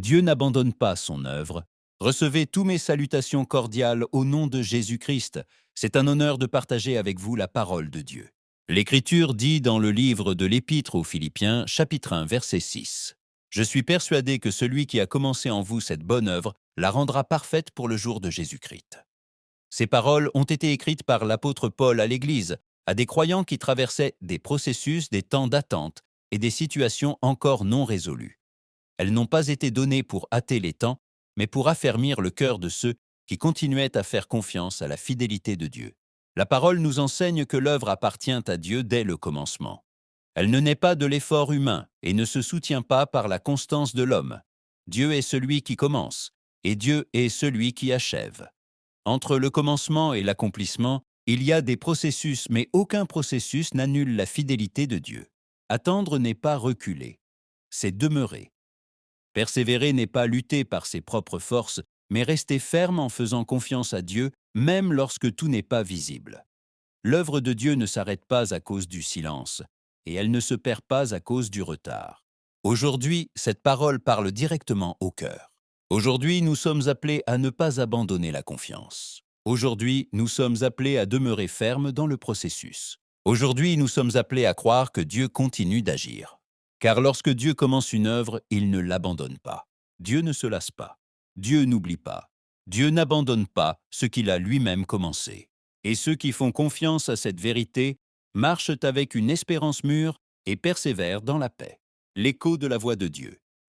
Dieu n'abandonne pas son œuvre. Recevez tous mes salutations cordiales au nom de Jésus-Christ. C'est un honneur de partager avec vous la parole de Dieu. L'Écriture dit dans le livre de l'Épître aux Philippiens, chapitre 1, verset 6. « Je suis persuadé que celui qui a commencé en vous cette bonne œuvre la rendra parfaite pour le jour de Jésus-Christ. » Ces paroles ont été écrites par l'apôtre Paul à l'Église, à des croyants qui traversaient des processus, des temps d'attente et des situations encore non résolues. Elles n'ont pas été données pour hâter les temps, mais pour affermir le cœur de ceux qui continuaient à faire confiance à la fidélité de Dieu. La parole nous enseigne que l'œuvre appartient à Dieu dès le commencement. Elle ne naît pas de l'effort humain et ne se soutient pas par la constance de l'homme. Dieu est celui qui commence, et Dieu est celui qui achève. Entre le commencement et l'accomplissement, il y a des processus, mais aucun processus n'annule la fidélité de Dieu. Attendre n'est pas reculer, c'est demeurer. Persévérer n'est pas lutter par ses propres forces, mais rester ferme en faisant confiance à Dieu, même lorsque tout n'est pas visible. L'œuvre de Dieu ne s'arrête pas à cause du silence, et elle ne se perd pas à cause du retard. Aujourd'hui, cette parole parle directement au cœur. Aujourd'hui, nous sommes appelés à ne pas abandonner la confiance. Aujourd'hui, nous sommes appelés à demeurer fermes dans le processus. Aujourd'hui, nous sommes appelés à croire que Dieu continue d'agir. Car lorsque Dieu commence une œuvre, il ne l'abandonne pas. Dieu ne se lasse pas. Dieu n'oublie pas. Dieu n'abandonne pas ce qu'il a lui-même commencé. Et ceux qui font confiance à cette vérité marchent avec une espérance mûre et persévèrent dans la paix. L'écho de la voix de Dieu.